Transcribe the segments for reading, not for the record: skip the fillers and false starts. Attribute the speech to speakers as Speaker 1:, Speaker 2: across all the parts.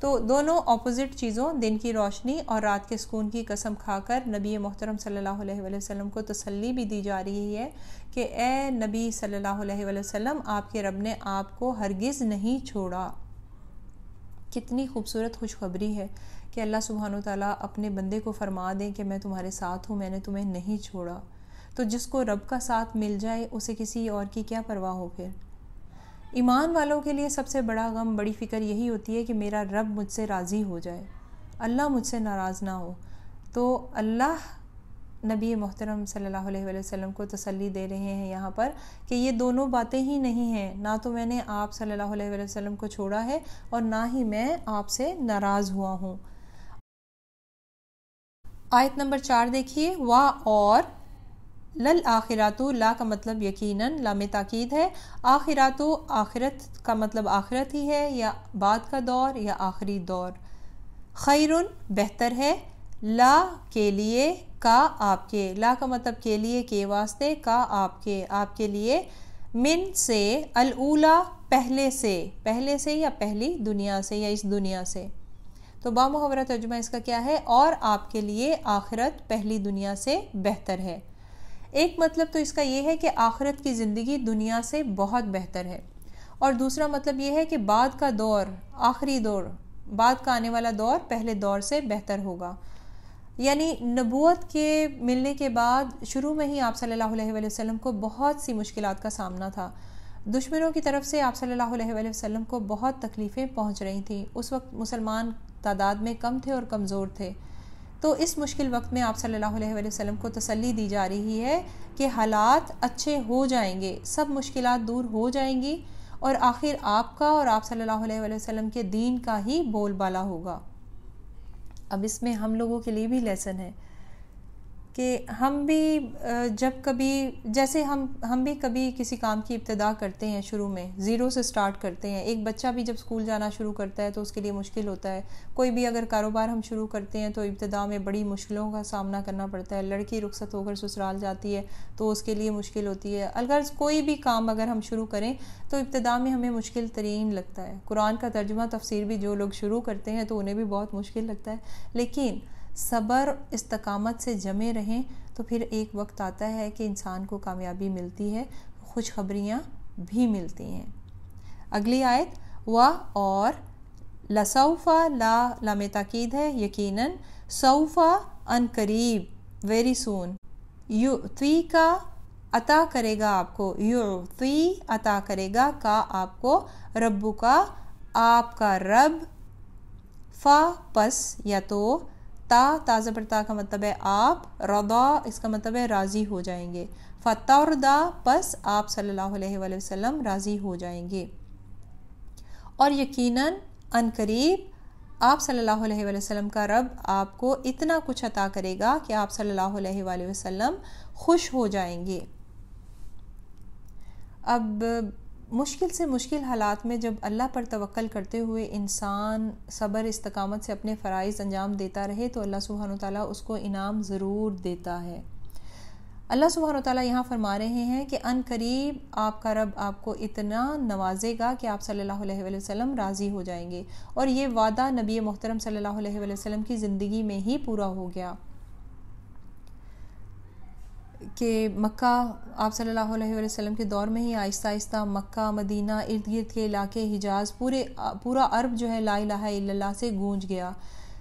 Speaker 1: تو دونوں اپوزٹ چیزوں، دن کی روشنی اور رات کے سکون کی قسم کھا کر نبی محترم صلی اللہ علیہ وآلہ وسلم کو تسلی بھی دی جا رہی ہے کہ اے نبی صلی اللہ علیہ وآلہ وسلم، آپ کے رب نے آپ کو ہرگز نہیں چھوڑا۔ کتنی خوبصورت خوشخبری ہے کہ اللہ سبحانہ وتعالیٰ اپنے بندے کو فرما دیں کہ میں تمہارے ساتھ ہوں، میں نے تمہیں نہیں چھوڑا۔ تو جس کو رب کا ساتھ مل جائے اسے کسی اور کی کیا پرواہ ہو پھر۔ ایمان والوں کے لیے سب سے بڑا غم، بڑی فکر یہی ہوتی ہے کہ میرا رب مجھ سے راضی ہو جائے، اللہ مجھ سے ناراض نہ ہو۔ تو اللہ نبی محترم صلی اللہ علیہ وآلہ وسلم کو تسلی دے رہے ہیں یہاں پر کہ یہ دونوں باتیں ہی نہیں ہیں، نہ تو میں نے آپ صلی اللہ علیہ وآلہ وسلم کو چھوڑا ہے اور نہ ہی میں آپ سے ناراض ہوا ہوں۔ آیت نمبر 4 دیکھیے، وا اور للآخرات، لا کا مطلب یقیناً، لام تاکید ہے۔ آخرات، آخرت کا مطلب آخرت ہی ہے یا بعد کا دور یا آخری دور۔ خیرن، بہتر ہے، لا کے لیے، کا آپ کے، لا کا مطلب کے لیے، کے واسطے، کا آپ کے لیے، من سے، الاولا پہلے سے یا پہلی دنیا سے یا اس دنیا سے۔ تو بامحاورہ ترجمہ اس کا کیا ہے؟ اور آپ کے لیے آخرت پہلی دنیا سے بہتر ہے۔ ایک مطلب تو اس کا یہ ہے کہ آخرت کی زندگی دنیا سے بہت بہتر ہے، اور دوسرا مطلب یہ ہے کہ بعد کا دور، آخری دور، بعد کا آنے والا دور پہلے دور سے بہتر ہوگا۔ یعنی نبوت کے ملنے کے بعد شروع میں ہی آپ صلی اللہ علیہ وآلہ وسلم کو بہت سی مشکلات کا سامنا تھا۔ دشمنوں کی طرف سے آپ صلی اللہ علیہ وآلہ وسلم کو بہت تکلیفیں پہنچ رہی تھیں۔ اس وقت مسلمان تعداد میں کم تھے اور کمزور تھے۔ تو اس مشکل وقت میں آپ صلی اللہ علیہ وآلہ وسلم کو تسلی دی جا رہی ہے کہ حالات اچھے ہو جائیں گے، سب مشکلات دور ہو جائیں گی، اور آخر آپ کا اور آپ صلی اللہ علیہ وآلہ وسلم کے دین کا ہی بول بالا ہوگا۔ اب اس میں ہم لوگوں کے لیے بھی لیسن ہے کہ ہم بھی جب کبھی، جیسے ہم بھی کبھی کسی کام کی ابتدا کرتے ہیں، شروع میں زیرو سے سٹارٹ کرتے ہیں۔ ایک بچہ بھی جب سکول جانا شروع کرتا ہے تو اس کے لیے مشکل ہوتا ہے۔ کوئی بھی اگر کاروبار ہم شروع کرتے ہیں تو ابتدا میں بڑی مشکلوں کا سامنا کرنا پڑتا ہے۔ لڑکی رخصت ہو کر سسرال جاتی ہے تو اس کے لیے مشکل ہوتی ہے۔ اگر کوئی بھی کام اگر ہم شروع کریں تو ابتدا میں ہمیں مشکل ترین لگتا ہے۔ قرآن کا ترجمہ تفسیر بھی جو لوگ شروع کرتے ہیں تو انہیں بھی بہت مشکل لگتا ہے، لیکن صبر استقامت سے جمے رہیں تو پھر ایک وقت آتا ہے کہ انسان کو کامیابی ملتی ہے، خوشخبریاں بھی ملتی ہیں۔ اگلی آیت، و اور، لسوفا، لا لام تاکید ہے، یقیناً، سوفا ان قریب، ویری سون، یعطی کا عطا کرے گا آپ کو، یعطی عطا کرے گا، کا آپ کو، ربو کا آپ کا رب، فا پس یا تو، تا زبر تا کا مطلب ہے آپ، رضا اس کا مطلب ہے راضی ہو جائیں گے، فتردا پس آپ صلی اللہ علیہ وآلہ وسلم راضی ہو جائیں گے، اور یقیناً ان قریب آپ صلی اللہ علیہ وآلہ وسلم کا رب آپ کو اتنا کچھ عطا کرے گا کہ آپ صلی اللہ علیہ وآلہ وسلم خوش ہو جائیں گے۔ اب مشکل سے مشکل حالات میں جب اللہ پر توکل کرتے ہوئے انسان صبر استقامت سے اپنے فرائض انجام دیتا رہے تو اللہ سبحانہ وتعالیٰ اس کو انعام ضرور دیتا ہے۔ اللہ سبحانہ وتعالیٰ یہاں فرما رہے ہیں کہ ان قریب آپ کا رب آپ کو اتنا نوازے گا کہ آپ صلی اللہ علیہ وآلہ وسلم راضی ہو جائیں گے، اور یہ وعدہ نبی محترم صلی اللہ علیہ وآلہ وسلم کی زندگی میں ہی پورا ہو گیا کہ مکہ آپ صلی اللہ علیہ وآلہ وسلم کے دور میں ہی آہستہ آہستہ مکہ، مدینہ، ارد گرد کے علاقے، حجاز، پورا عرب جو ہے لا الہ الا اللہ سے گونج گیا۔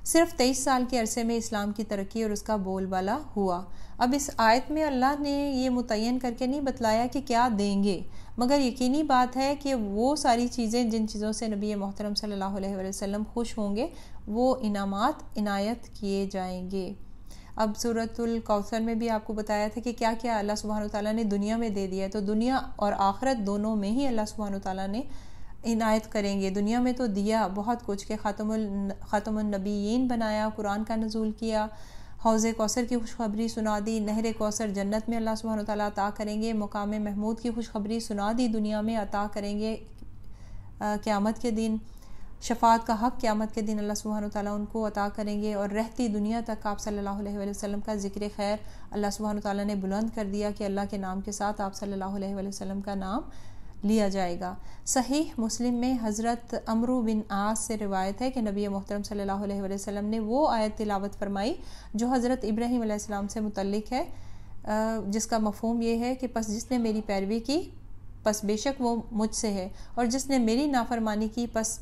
Speaker 1: صرف 23 سال کے عرصے میں اسلام کی ترقی اور اس کا بول بالا ہوا۔ اب اس آیت میں اللہ نے یہ متعین کر کے نہیں بتلایا کہ کیا دیں گے، مگر یقینی بات ہے کہ وہ ساری چیزیں جن چیزوں سے نبی محترم صلی اللہ علیہ وآلہ وسلم خوش ہوں گے وہ انعامات عنایت کیے جائیں گے۔ اب سورۃ الکوثر میں بھی آپ کو بتایا تھا کہ کیا کیا اللہ سبحانہ وتعالیٰ نے دنیا میں دے دیا ہے، تو دنیا اور آخرت دونوں میں ہی اللہ سبحانہ وتعالیٰ نے عنایت کریں گے۔ دنیا میں تو دیا بہت کچھ کہ خاتم النبیین بنایا، قرآن کا نزول کیا، حوض کوثر کی خوشخبری سنا دی، نہر کوثر جنت میں اللہ سبحانہ وتعالیٰ عطا کریں گے، مقام محمود کی خوشخبری سنا دی، دنیا میں عطا کریں گے قیامت کے دن، شفاعت کا حق قیامت کے دن اللہ سبحانہ وتعالیٰ ان کو عطا کریں گے، اور رہتی دنیا تک آپ صلی اللہ علیہ وآلہ وسلم کا ذکر خیر اللہ سبحانہ وتعالیٰ نے بلند کر دیا کہ اللہ کے نام کے ساتھ آپ صلی اللہ علیہ وآلہ وسلم کا نام لیا جائے گا۔ صحیح مسلم میں حضرت عمرو بن عاص سے روایت ہے کہ نبی محترم صلی اللہ علیہ وسلم نے وہ آیت تلاوت فرمائی جو حضرت ابراہیم علیہ السلام سے متعلق ہے، جس کا مفہوم یہ ہے کہ پس جس نے میری پیروی کی پس بے شک وہ مجھ سے ہے، اور جس نے میری نافرمانی کی پس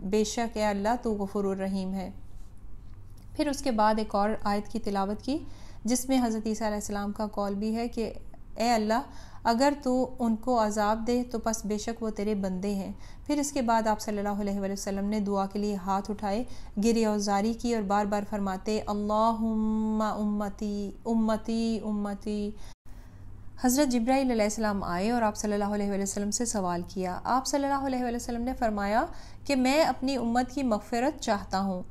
Speaker 1: بے شک اے اللہ تو غفور الرحیم ہے۔ پھر اس کے بعد ایک اور آیت کی تلاوت کی جس میں حضرت عیسیٰ علیہ السلام کا قول بھی ہے کہ اے اللہ اگر تو ان کو عذاب دے تو پس بے شک وہ تیرے بندے ہیں۔ پھر اس کے بعد آپ صلی اللہ علیہ وسلم نے دعا کے لیے ہاتھ اٹھائے، گریہ وزاری کی اور بار بار فرماتے اللہم امتی امتی امتی۔ حضرت جبرائیل علیہ السلام آئے اور آپ صلی اللہ علیہ وسلم سے سوال کیا۔ آپ صلی اللہ علیہ وسلم نے فرمایا کہ میں اپنی امت کی مغفرت چاہتا ہوں۔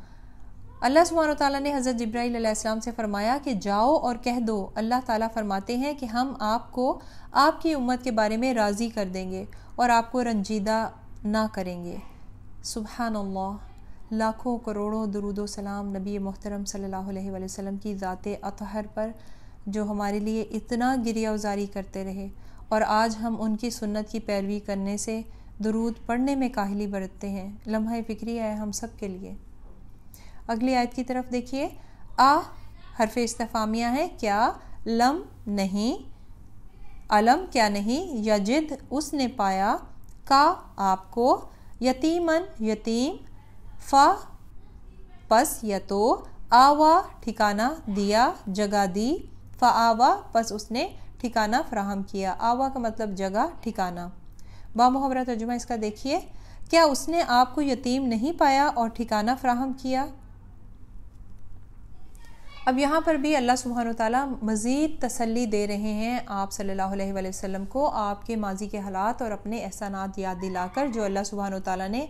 Speaker 1: اللہ سبحانہ وتعالیٰ نے حضرت جبرائیل علیہ السلام سے فرمایا کہ جاؤ اور کہہ دو اللہ تعالیٰ فرماتے ہیں کہ ہم آپ کو آپ کی امت کے بارے میں راضی کر دیں گے اور آپ کو رنجیدہ نہ کریں گے۔ سبحان اللہ، لاکھوں کروڑوں درود و سلام نبی محترم صلی اللہ علیہ وسلم کی ذات اطہر پر جو ہمارے لیے اتنا گریہ وزاری کرتے رہے، اور آج ہم ان کی سنت کی پیروی کرنے سے درود پڑھنے میں کاہلی برتتے ہیں۔ لمحہ فکری ہے ہم سب کے لیے۔ اگلی آیت کی طرف دیکھیے، حرف استفہامیہ ہے، کیا، لم نہیں، علم کیا نہیں، یجد اس نے پایا، کا آپ کو، یتیمن یتیم، پس یا تو، آوا ٹھکانہ دیا جگہ دی، فآوا پس اس نے ٹھکانہ فراہم کیا۔ آوا کا مطلب جگہ ٹھکانہ۔ بامحاورہ ترجمہ اس کا دیکھیے، کیا اس نے آپ کو یتیم نہیں پایا اور ٹھکانہ فراہم کیا؟ اب یہاں پر بھی اللہ سبحانہ وتعالیٰ مزید تسلی دے رہے ہیں آپ صلی اللہ علیہ وآلہ وسلم کو، آپ کے ماضی کے حالات اور اپنے احسانات یاد دلا کر جو اللہ سبحانہ وتعالیٰ نے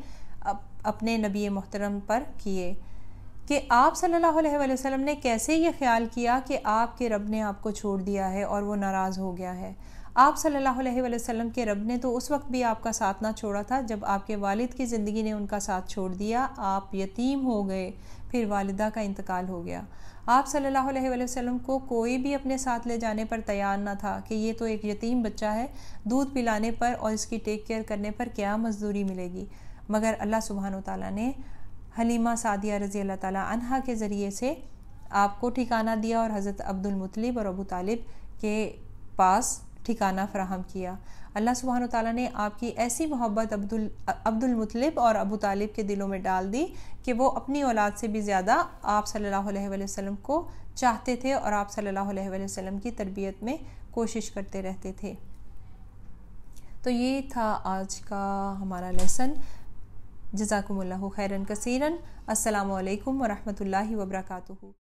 Speaker 1: اپنے نبی محترم پر کیے، کہ آپ صلی اللہ علیہ وآلہ وسلم نے کیسے یہ خیال کیا کہ آپ کے رب نے آپ کو چھوڑ دیا ہے اور وہ ناراض ہو گیا ہے۔ آپ صلی اللہ علیہ وآلہ وسلم کے رب نے تو اس وقت بھی آپ کا ساتھ نہ چھوڑا تھا جب آپ کے والد کی زندگی نے ان کا ساتھ چھوڑ دیا، آپ یتیم ہو گئے، پھر والدہ کا انتقال ہو گیا۔ آپ صلی اللہ علیہ وآلہ وسلم کو کوئی بھی اپنے ساتھ لے جانے پر تیار نہ تھا کہ یہ تو ایک یتیم بچہ ہے، دودھ پلانے پر اور اس کی ٹیک کیئر کرنے پر کیا مزدوری ملے گی، مگر اللہ سبحانہ وتعالیٰ نے حلیمہ سعدیہ رضی اللہ تعالیٰ عنہا کے ذریعے سے آپ کو ٹھکانہ دیا اور حضرت عبد المطلب اور ابو طالب کے پاس ٹھکانہ فراہم کیا۔ اللہ سبحانہ وتعالیٰ نے آپ کی ایسی محبت عبد المطلب اور ابو طالب کے دلوں میں ڈال دی کہ وہ اپنی اولاد سے بھی زیادہ آپ صلی اللہ علیہ وآلہ وسلم کو چاہتے تھے اور آپ صلی اللہ علیہ وآلہ وسلم کی تربیت میں کوشش کرتے رہتے تھے۔ تو یہ تھا آج کا ہمارا لیسن۔ جزاکم اللہ خیرن کثیرن۔ السلام علیکم ورحمۃ اللہ وبرکاتہ۔